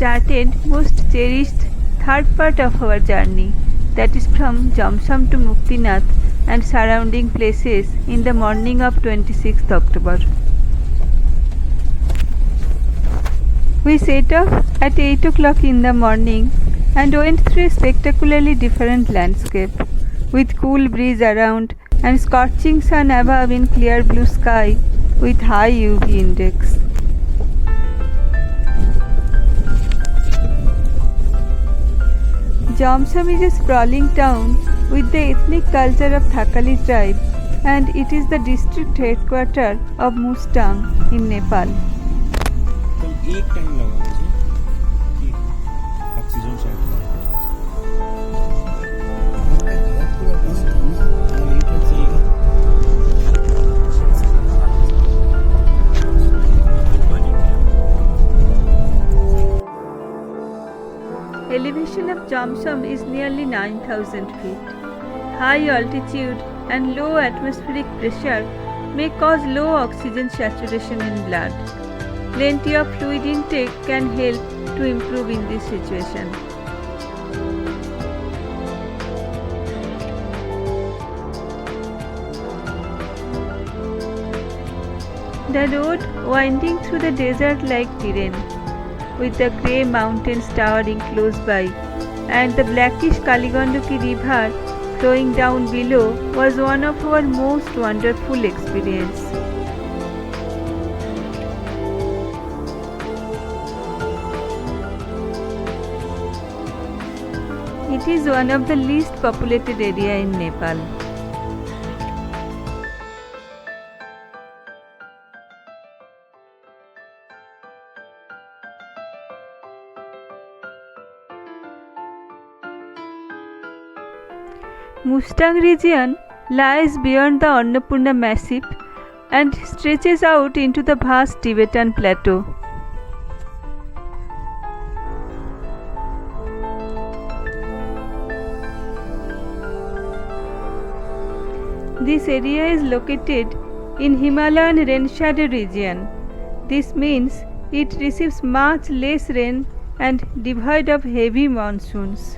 started most cherished third part of our journey, that is from Jomsom to Muktinath and surrounding places in the morning of 26th October. We set off at 8 o'clock in the morning and went through a spectacularly different landscape, with cool breeze around and scorching sun above in clear blue sky with high UV index. Jomsom is a sprawling town with the ethnic culture of Thakali tribe, and it is the district headquarters of Mustang in Nepal. Elevation of Jomsom is nearly 9,000 feet. High altitude and low atmospheric pressure may cause low oxygen saturation in blood. Plenty of fluid intake can help to improve in this situation. The road winding through the desert-like terrain, with the grey mountains towering close by and the blackish Kaliganduki river flowing down below, was one of our most wonderful experiences. It is one of the least populated area in Nepal. Mustang region lies beyond the Annapurna Massif and stretches out into the vast Tibetan plateau. This area is located in Himalayan rain shadow region. This means it receives much less rain and devoid of heavy monsoons.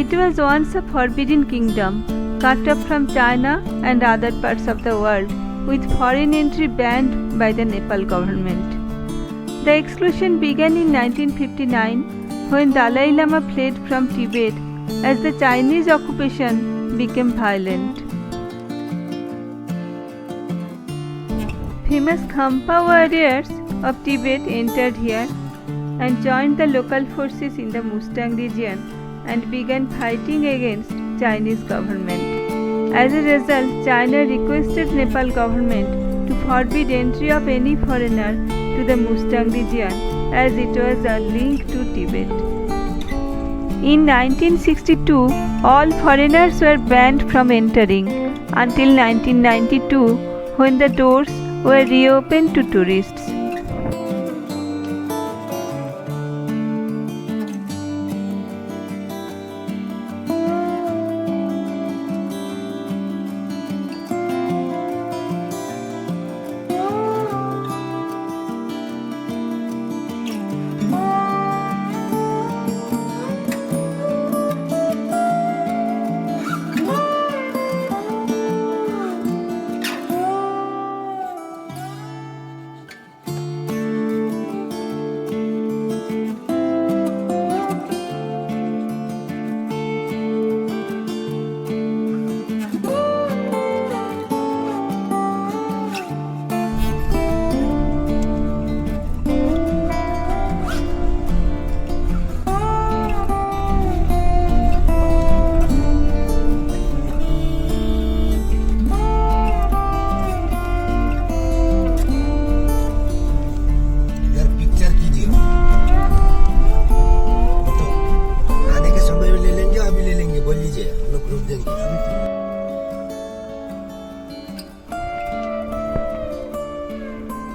It was once a forbidden kingdom, cut off from China and other parts of the world, with foreign entry banned by the Nepal government. The exclusion began in 1959 when Dalai Lama fled from Tibet as the Chinese occupation became violent. Famous Khampa warriors of Tibet entered here and joined the local forces in the Mustang region and began fighting against Chinese government. As a result, China requested Nepal government to forbid entry of any foreigner to the Mustang region as it was a link to Tibet. In 1962, all foreigners were banned from entering until 1992 when the doors were reopened to tourists.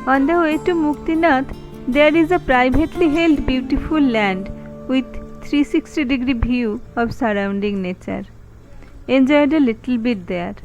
On the way to Muktinath, there is a privately held beautiful land with 360-degree view of surrounding nature. Enjoyed a little bit there.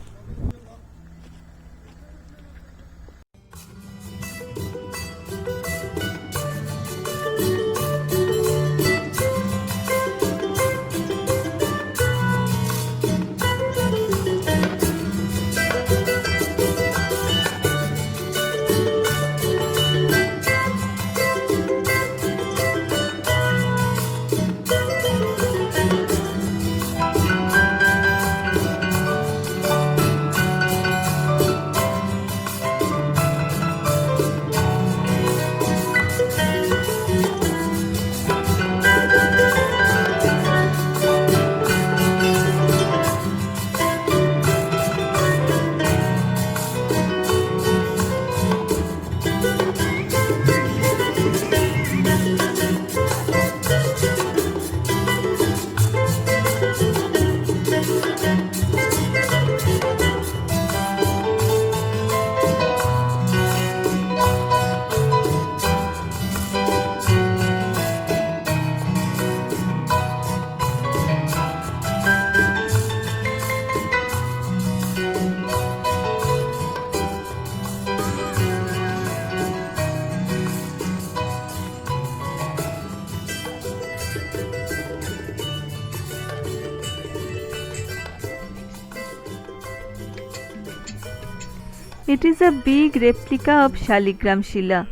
It is a big replica of Shaligram Shila.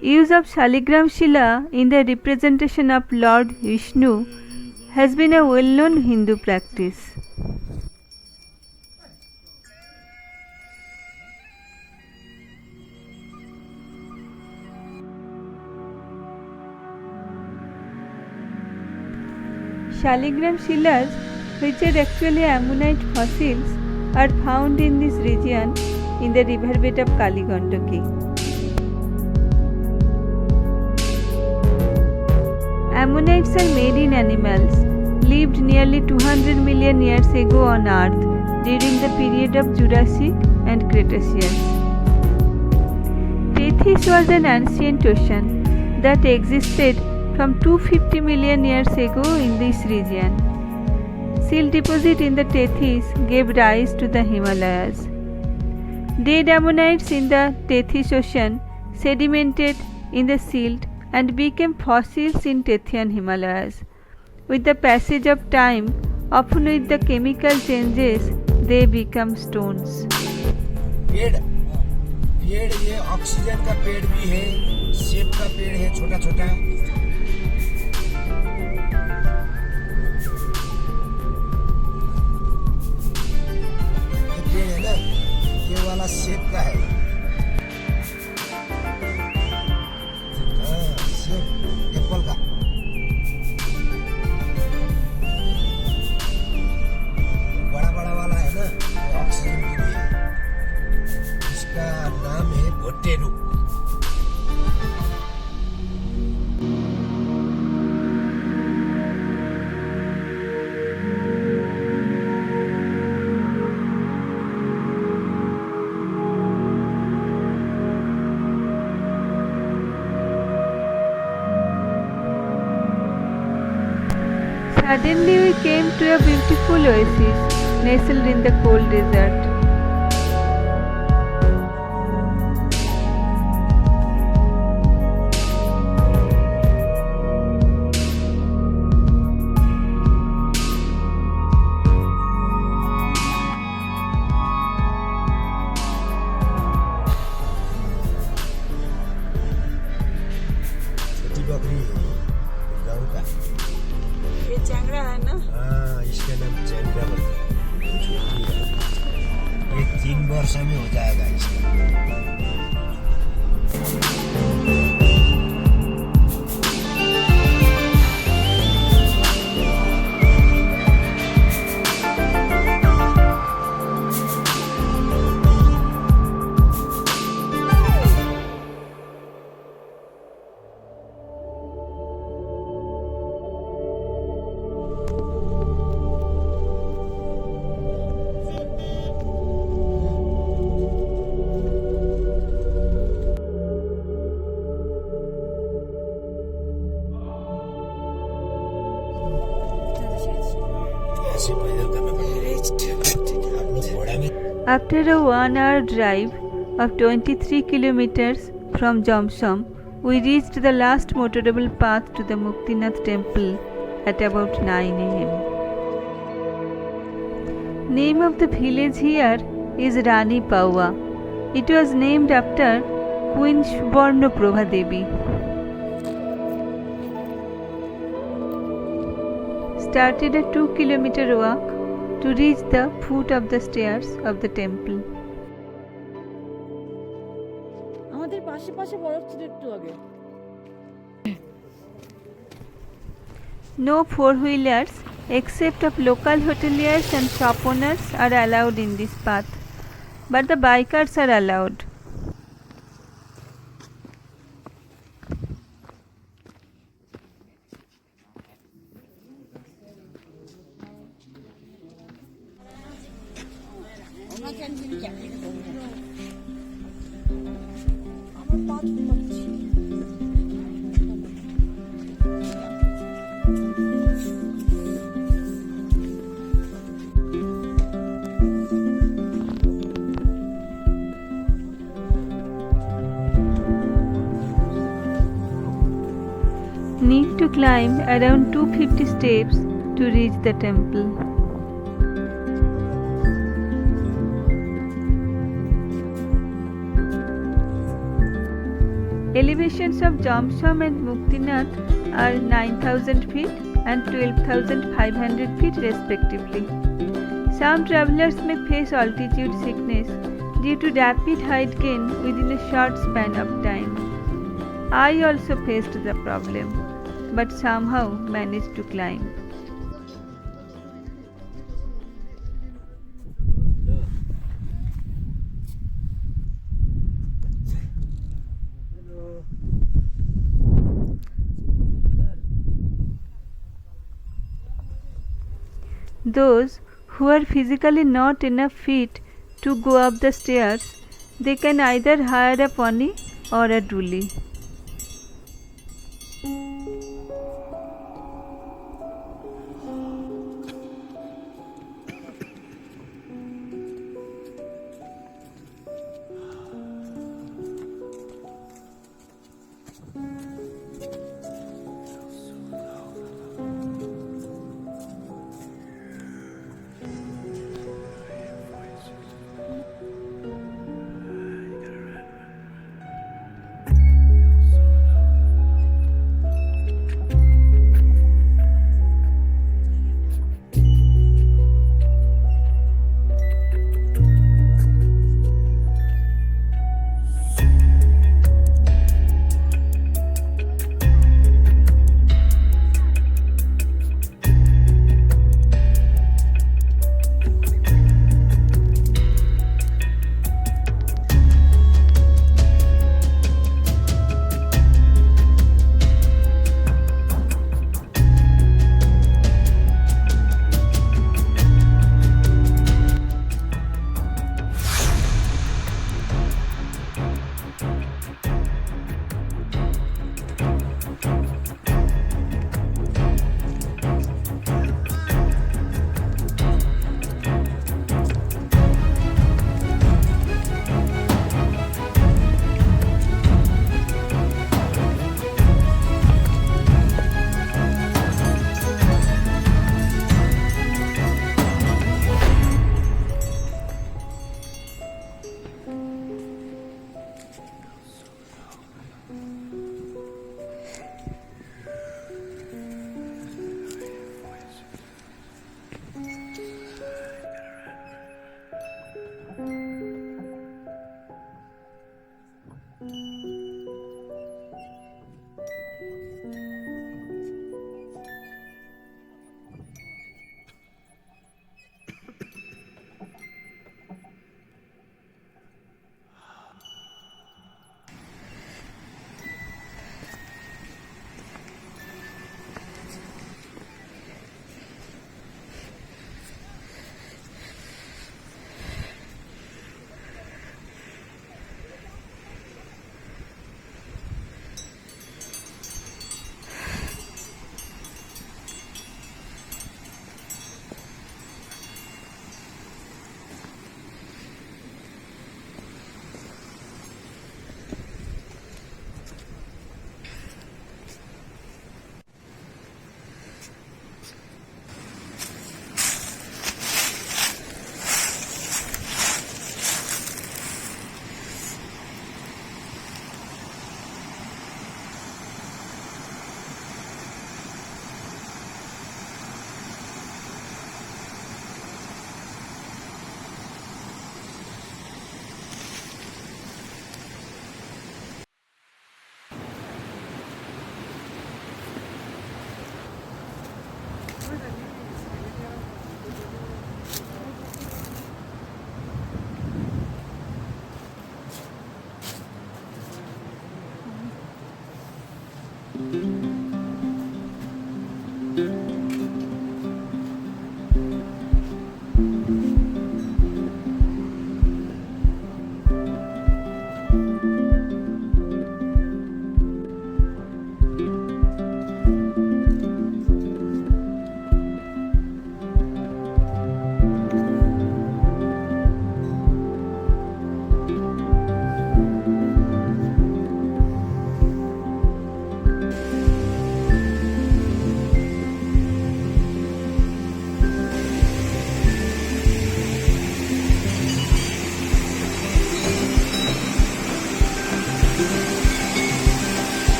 Use of Shaligram Shila in the representation of Lord Vishnu has been a well-known Hindu practice. Shaligram Shilas, which are actually ammonite fossils, are found in this region in the riverbed of Kali-Gandaki. Ammonites are marine animals, lived nearly 200 million years ago on Earth during the period of Jurassic and Cretaceous. Tethys was an ancient ocean that existed from 250 million years ago in this region. Silt deposit in the Tethys gave rise to the Himalayas. Dead ammonites in the Tethys Ocean sedimented in the silt and became fossils in Tethian Himalayas. With the passage of time, often with the chemical changes, they become stones. पेड़ ये oxygen का पेड़ भी है, सेब का पेड़ है छोटा छोटा। ये पेड़ है ना, ये वाला सेब का है। सेब एप्पल का। बड़ा बड़ा वाला है ना, ऑक्सीजन के लिए। इसका नाम है भोटेरू। Suddenly we came to a beautiful oasis nestled in the cold desert. छोटी बकरी है, गाँव का। ये चंगड़ा है ना? हाँ, इसका नाम चंद्रा बकरी है। छोटी है। After a 1 hour drive of 23 kilometers from Jomsom, we reached the last motorable path to the Muktinath temple at about 9 am. Name of the village here is Rani Paua. It was named after Queen Subarnaprabha Devi. Started a 2-kilometer walk to reach the foot of the stairs of the temple. আমাদের পাশে পাশে বরফ ছিল একটু আগে। No four-wheelers except of local hoteliers and shop owners are allowed in this path, but the bikers are allowed. Need to climb around 250 steps to reach the temple. Elevations of Jomsom and Muktinath are 9,000 feet and 12,500 feet respectively. Some travelers may face altitude sickness due to rapid height gain within a short span of time. I also faced the problem, but somehow managed to climb. Those who are physically not enough fit to go up the stairs, they can either hire a pony or a dolly.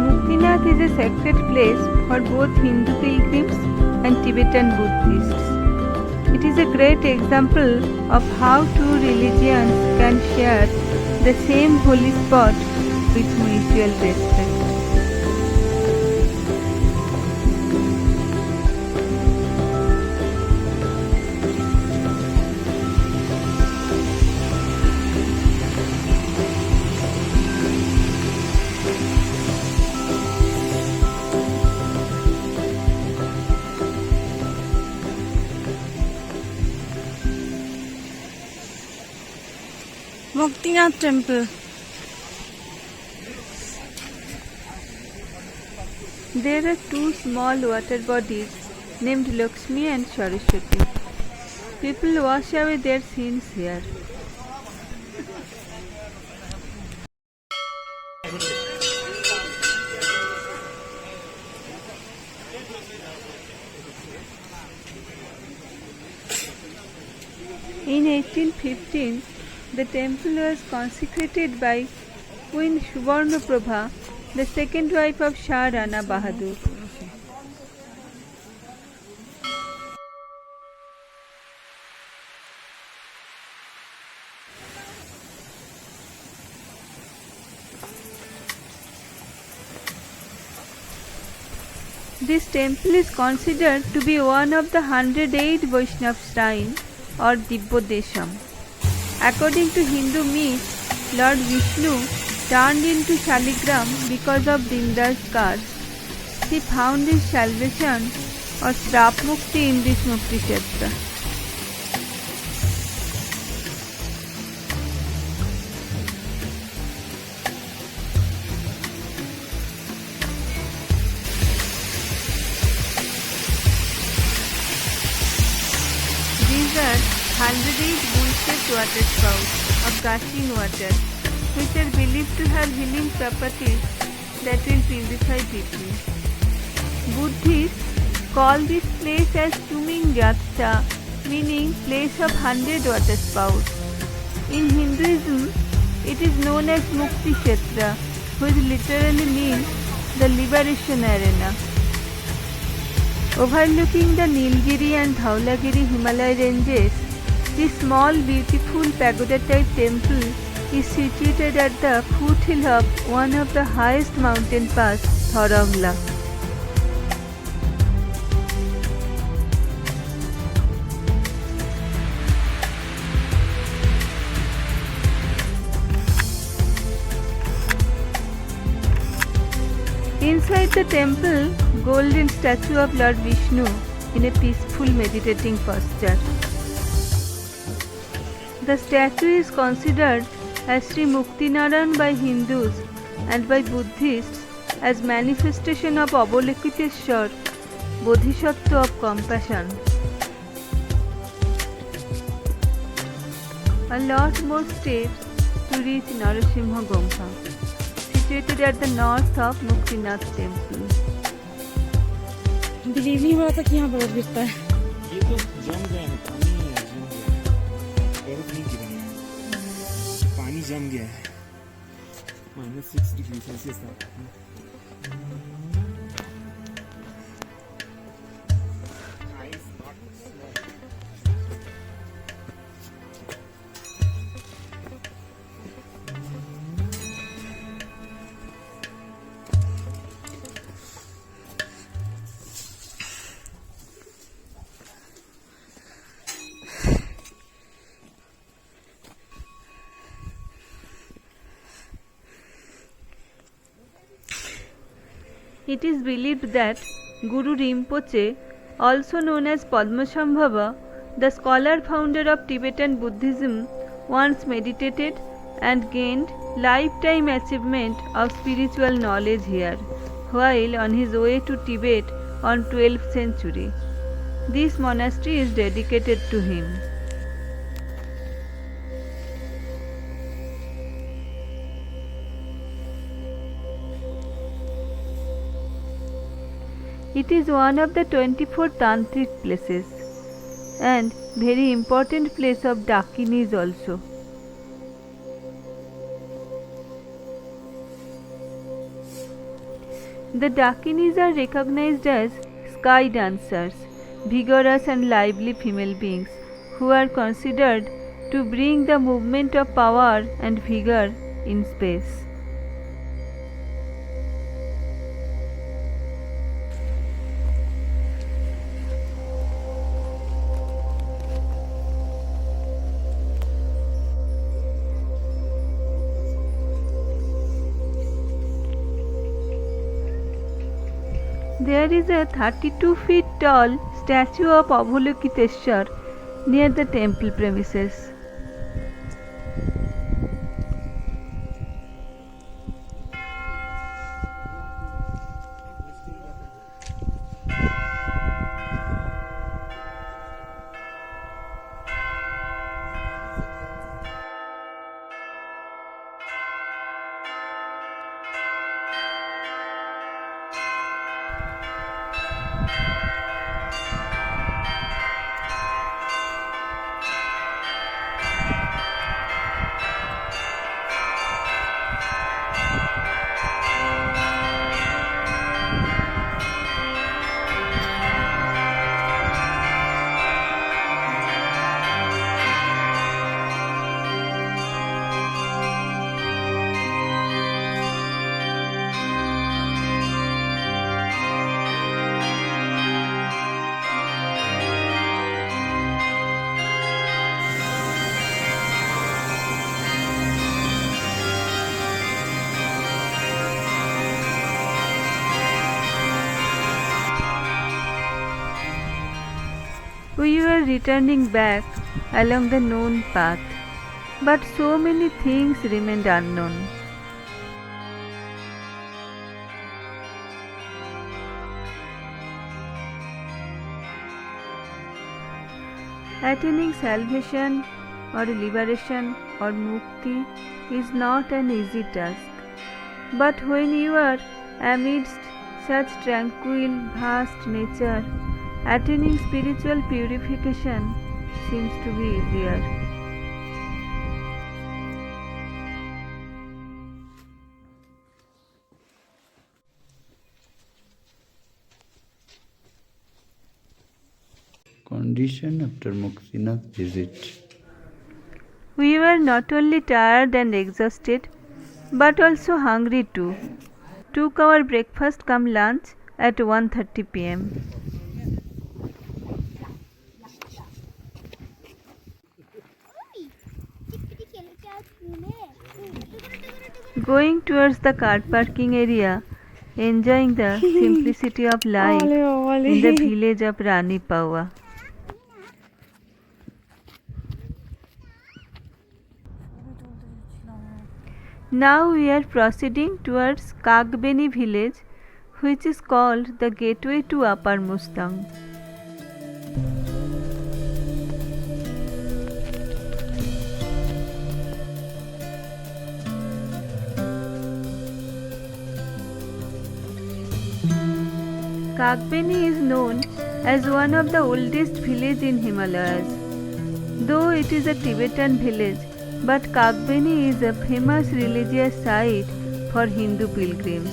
Muktinath is a sacred place for both Hindu pilgrims and Tibetan Buddhists. It is a great example of how two religions can share the same holy spot with mutual respect. Muktinath temple. There are two small water bodies named Lakshmi and Saraswati. People wash away their sins here. In 1815, the temple was consecrated by Queen Subarnaprabha, the second wife of Shah Rana Bahadur. This temple is considered to be one of the 108 Vaishnav shrines or Divyodesham. According to Hindu myth, Lord Vishnu turned into Shaligram because of Dindar's curse. He found his salvation or Srap Mukti in this Mukti Kshetra. These are 108 bull-shaped water spouts of gushing water, which are believed to have healing properties that will purify people. Buddhists call this place as Tumingyatsa, meaning place of 100 water spouts. In Hinduism, it is known as Mukti Kshetra, which literally means the liberation arena. Overlooking the Nilgiri and Dhaulagiri Himalaya ranges, this small beautiful pagoda-type temple is situated at the foothill of one of the highest mountain pass, Thorongla. Inside the temple, golden statue of Lord Vishnu in a peaceful meditating posture. The statue is considered as Sri Muktinaran by Hindus and by Buddhists as manifestation of Avalokiteshwar, Bodhisattva of compassion. A lot more steps to reach Narasimha Gompa, situated at the north of Muktinath temple. Believe नहीं हो रहा था कि यहाँ बर्फ गिरता है। ये तो जम गया है, पानी है, जम गया है, बर्फ नहीं गिरा है, पानी जम गया है। -6 डिग्री सेल्सियस था। It is believed that Guru Rinpoche, also known as Padmasambhava, the scholar founder of Tibetan Buddhism, once meditated and gained lifetime achievement of spiritual knowledge here, while on his way to Tibet on 12th century. This monastery is dedicated to him. It is one of the 24 tantric places and very important place of Dakinis also. The Dakinis are recognized as sky dancers, vigorous and lively female beings who are considered to bring the movement of power and vigor in space. There is a 32 feet tall statue of Avalokiteshwar near the temple premises. We were returning back along the known path, but so many things remained unknown. Attaining salvation or liberation or mukti is not an easy task. But when you are amidst such tranquil, vast nature, attaining spiritual purification seems to be easier. Condition after Muktinath visit. We were not only tired and exhausted, but also hungry too. Took our breakfast cum lunch at 1:30 p.m. Going towards the car parking area, enjoying the simplicity of life in the village of Rani Pawa. Now we are proceeding towards Kagbeni village, which is called the gateway to Upper Mustang. Kagbeni is known as one of the oldest villages in Himalayas. Though it is a Tibetan village, but Kagbeni is a famous religious site for Hindu pilgrims.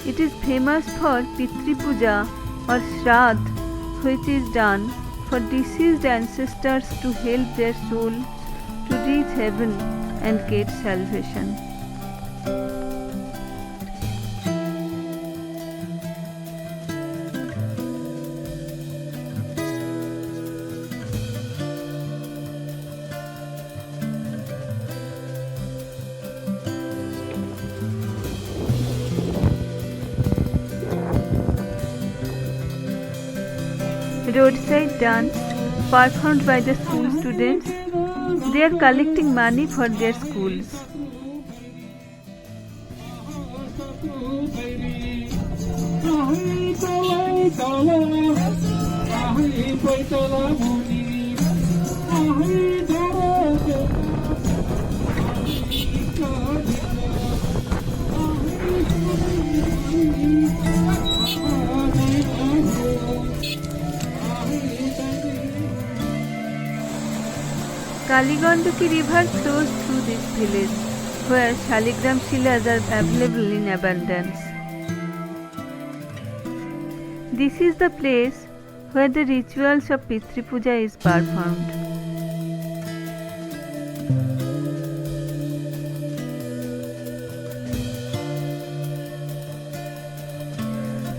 It is famous for Pitri Puja or Shraddh, which is done for deceased ancestors to help their souls to reach heaven and get salvation. roadside dance performed by the school students. They are collecting money for their schools. Kaligandaki river flows through this village, where Shaligram Shilas are available in abundance. This is the place where the rituals of Pitri Puja is performed.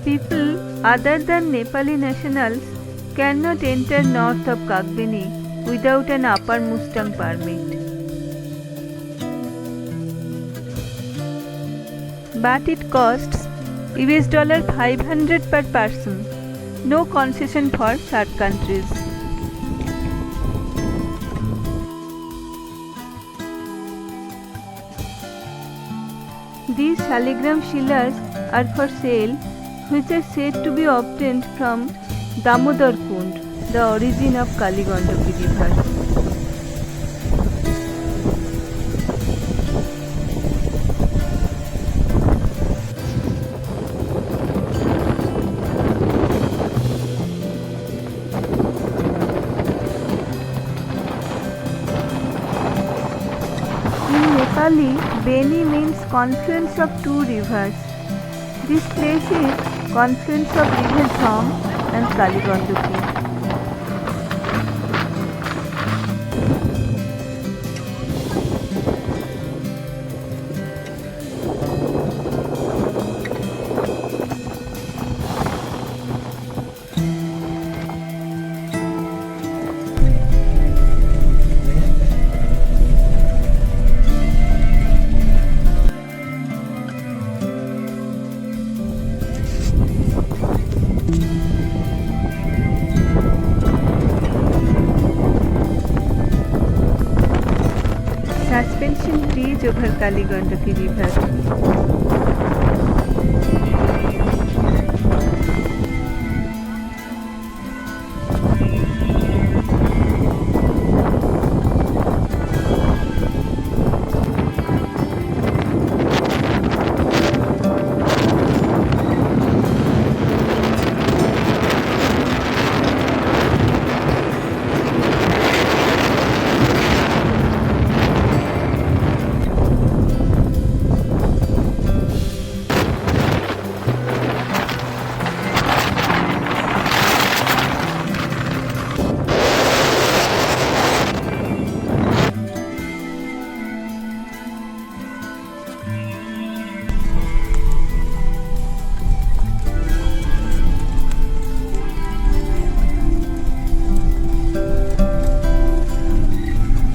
People other than Nepali nationals cannot enter north of Kagbeni without an upper Mustang permit. But it costs $500 per person, no concession for third countries. These Shaligram Shilas are for sale, which are said to be obtained from Damodar Kund, the origin of Kaligandaki river. In Nepali, Beni means confluence of two rivers. This place is confluence of river Jom and Kaligandaki. Suspension bridge over Kaligandaki river.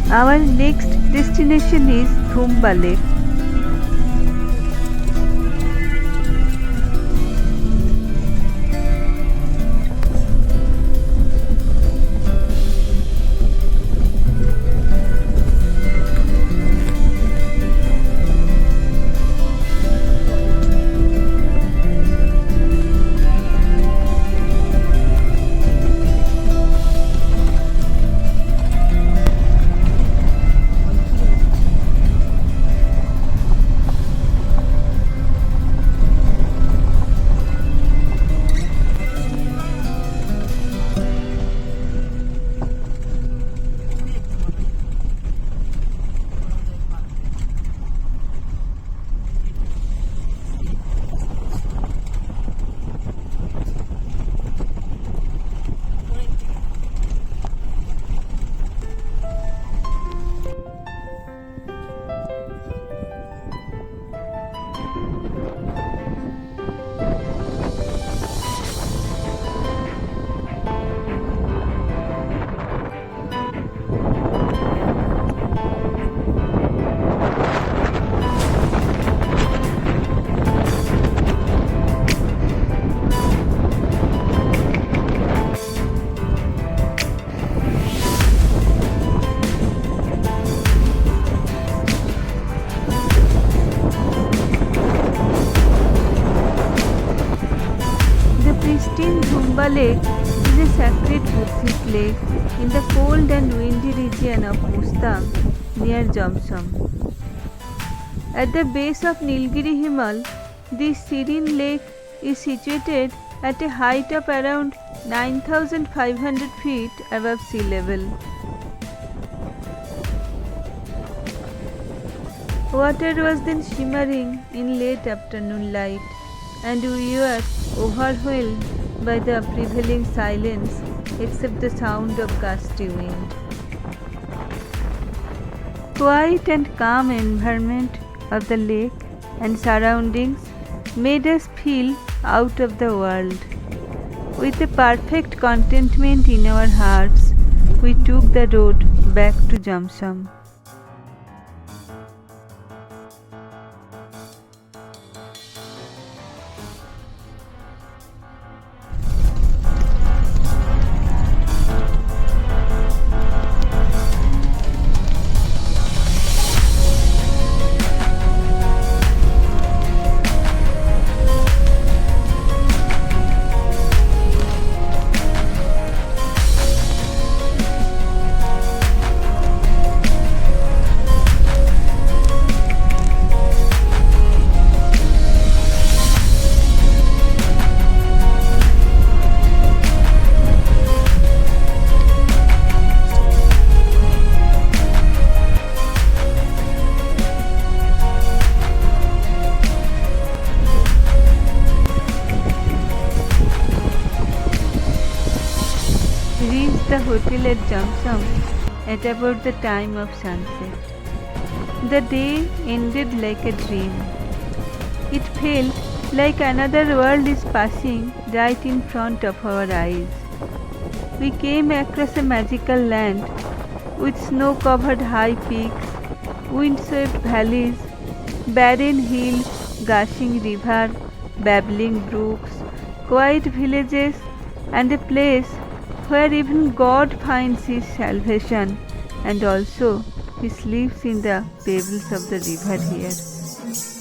Our next destination is Thumba Lake. Khamba Lake is a sacred Buddhist lake in the cold and windy region of Mustang near Jomsom. At the base of Nilgiri Himal, this serene lake is situated at a height of around 9,500 feet above sea level. Water was then shimmering in late afternoon light, and we were overwhelmed by the prevailing silence except the sound of gusty wind. Quiet and calm environment of the lake and surroundings made us feel out of the world. With a perfect contentment in our hearts, we took the road back to Jomsom. Reached the hotel at Jomsom at about the time of sunset. The day ended like a dream. It felt like another world is passing right in front of our eyes. We came across a magical land with snow-covered high peaks, wind-swept valleys, barren hills, gushing river, babbling brooks, quiet villages, and a place where even God finds his salvation, and also he sleeps in the pebbles of the river here.